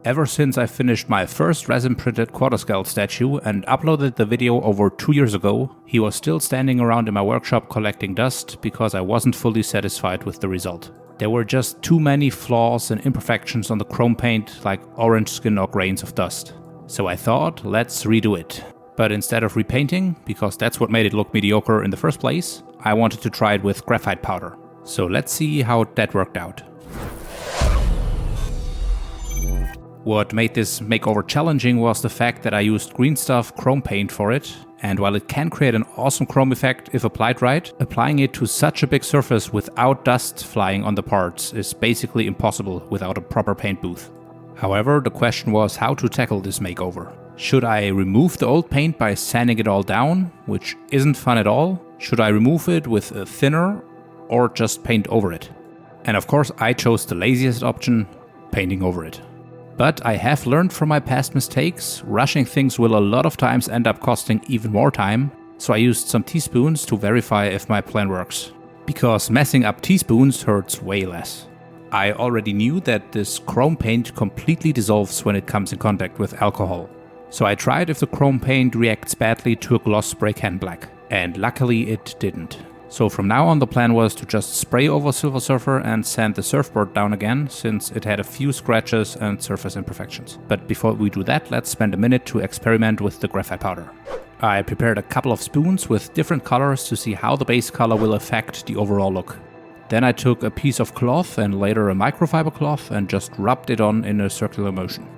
Ever since I finished my first resin-printed quarter-scale statue and uploaded the video over 2 years ago, he was still standing around in my workshop collecting dust because I wasn't fully satisfied with the result. There were just too many flaws and imperfections on the chrome paint, like orange skin or grains of dust. So I thought, let's redo it. But instead of repainting, because that's what made it look mediocre in the first place, I wanted to try it with graphite powder. So let's see how that worked out. What made this makeover challenging was the fact that I used green stuff chrome paint for it, and while it can create an awesome chrome effect if applied right, applying it to such a big surface without dust flying on the parts is basically impossible without a proper paint booth. However, the question was how to tackle this makeover. Should I remove the old paint by sanding it all down, which isn't fun at all? Should I remove it with a thinner, or just paint over it? And of course I chose the laziest option, painting over it. But I have learned from my past mistakes, rushing things will a lot of times end up costing even more time, so I used some teaspoons to verify if my plan works. Because messing up teaspoons hurts way less. I already knew that this chrome paint completely dissolves when it comes in contact with alcohol. So I tried if the chrome paint reacts badly to a gloss spray can black, and luckily it didn't. So from now on the plan was to just spray over Silver Surfer and sand the surfboard down again, since it had a few scratches and surface imperfections. But before we do that, let's spend a minute to experiment with the graphite powder. I prepared a couple of spoons with different colors to see how the base color will affect the overall look. Then I took a piece of cloth and later a microfiber cloth and just rubbed it on in a circular motion.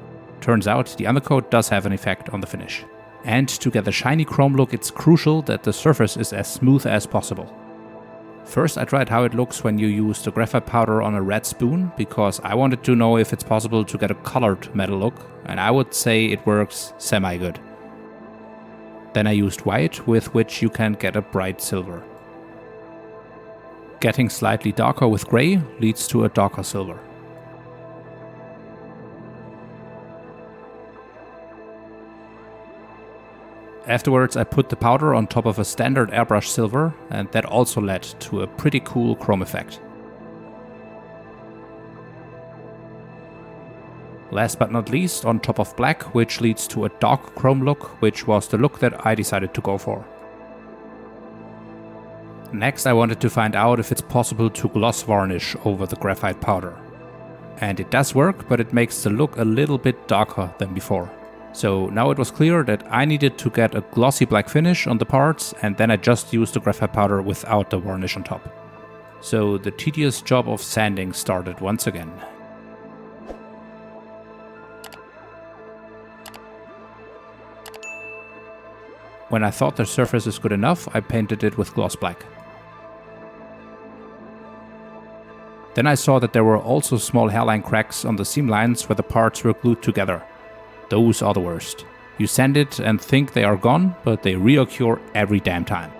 Turns out the undercoat does have an effect on the finish. And to get the shiny chrome look, it's crucial that the surface is as smooth as possible. First I tried how it looks when you use the graphite powder on a red spoon, because I wanted to know if it's possible to get a colored metal look, and I would say it works semi-good. Then I used white, with which you can get a bright silver. Getting slightly darker with gray leads to a darker silver. Afterwards I put the powder on top of a standard airbrush silver, and that also led to a pretty cool chrome effect. Last but not least, on top of black, which leads to a dark chrome look, which was the look that I decided to go for. Next I wanted to find out if it's possible to gloss varnish over the graphite powder. And it does work, but it makes the look a little bit darker than before. So now it was clear that I needed to get a glossy black finish on the parts, and then I just used the graphite powder without the varnish on top. So the tedious job of sanding started once again. When I thought the surface is good enough, I painted it with gloss black. Then I saw that there were also small hairline cracks on the seam lines where the parts were glued together. Those are the worst. You sand it and think they are gone, but they reoccur every damn time.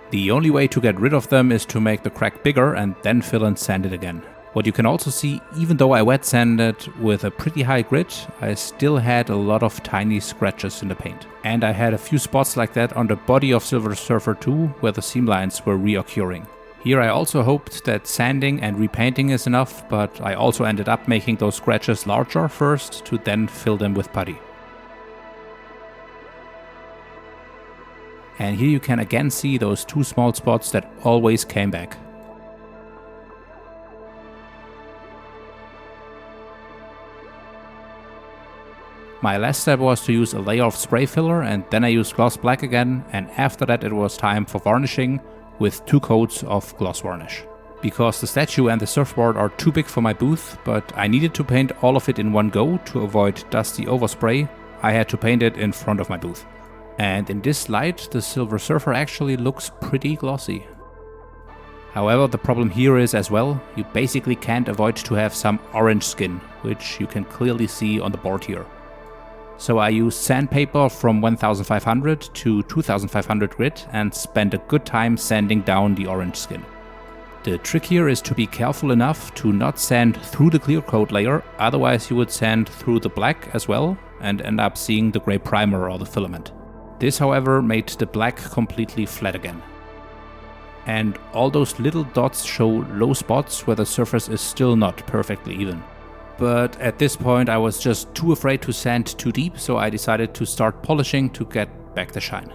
The only way to get rid of them is to make the crack bigger and then fill and sand it again. What you can also see, even though I wet sanded with a pretty high grit, I still had a lot of tiny scratches in the paint. And I had a few spots like that on the body of Silver Surfer too, where the seam lines were reoccurring. Here I also hoped that sanding and repainting is enough, but I also ended up making those scratches larger first to then fill them with putty. And here you can again see those two small spots that always came back. My last step was to use a layer of spray filler, and then I used gloss black again, and after that it was time for varnishing with 2 coats of gloss varnish. Because the statue and the surfboard are too big for my booth, but I needed to paint all of it in one go to avoid dusty overspray, I had to paint it in front of my booth. And in this light, the Silver Surfer actually looks pretty glossy. However, the problem here is as well, you basically can't avoid to have some orange skin, which you can clearly see on the board here. So I used sandpaper from 1500 to 2500 grit and spent a good time sanding down the orange skin. The trick here is to be careful enough to not sand through the clear coat layer, otherwise you would sand through the black as well and end up seeing the grey primer or the filament. This, however, made the black completely flat again. And all those little dots show low spots where the surface is still not perfectly even. But at this point I was just too afraid to sand too deep, so I decided to start polishing to get back the shine.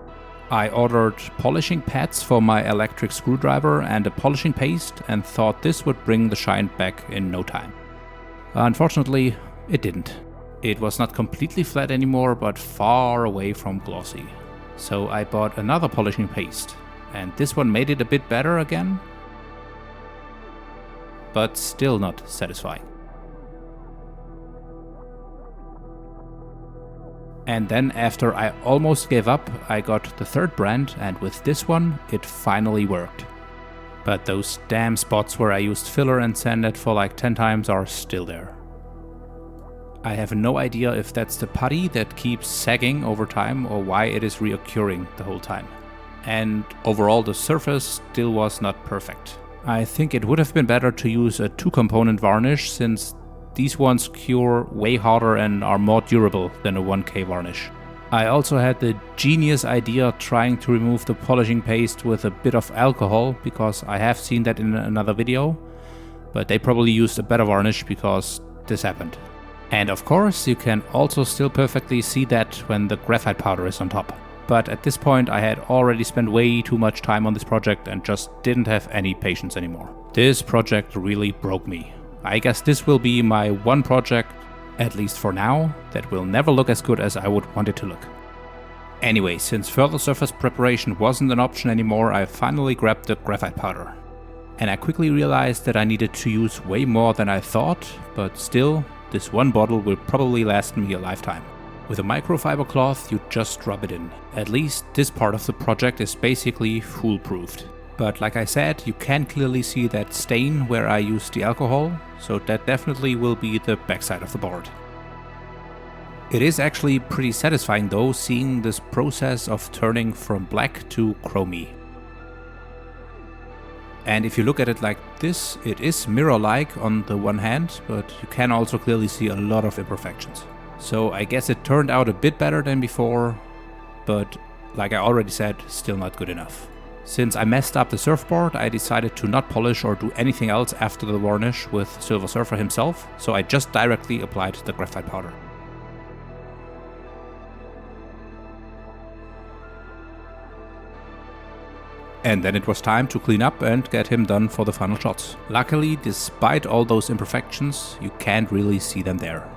I ordered polishing pads for my electric screwdriver and a polishing paste and thought this would bring the shine back in no time. Unfortunately, it didn't. It was not completely flat anymore, but far away from glossy. So I bought another polishing paste, and this one made it a bit better again, but still not satisfying. And then after I almost gave up, I got the third brand, and with this one, it finally worked. But those damn spots where I used filler and sanded for like 10 times are still there. I have no idea if that's the putty that keeps sagging over time or why it is reoccurring the whole time. And overall the surface still was not perfect. I think it would have been better to use a 2-component varnish, since these ones cure way harder and are more durable than a 1K varnish. I also had the genius idea trying to remove the polishing paste with a bit of alcohol, because I have seen that in another video, but they probably used a better varnish because this happened. And of course you can also still perfectly see that when the graphite powder is on top. But at this point I had already spent way too much time on this project and just didn't have any patience anymore. This project really broke me. I guess this will be my one project, at least for now, that will never look as good as I would want it to look. Anyway, since further surface preparation wasn't an option anymore, I finally grabbed the graphite powder. And I quickly realized that I needed to use way more than I thought, but still, this one bottle will probably last me a lifetime. With a microfiber cloth, you just rub it in. At least this part of the project is basically foolproofed. But like I said, you can clearly see that stain where I used the alcohol, so that definitely will be the backside of the board. It is actually pretty satisfying though, seeing this process of turning from black to chromey. And if you look at it like this, it is mirror-like on the one hand, but you can also clearly see a lot of imperfections. So I guess it turned out a bit better than before, but like I already said, still not good enough. Since I messed up the surfboard, I decided to not polish or do anything else after the varnish with Silver Surfer himself, so I just directly applied the graphite powder. And then it was time to clean up and get him done for the final shots. Luckily, despite all those imperfections, you can't really see them there.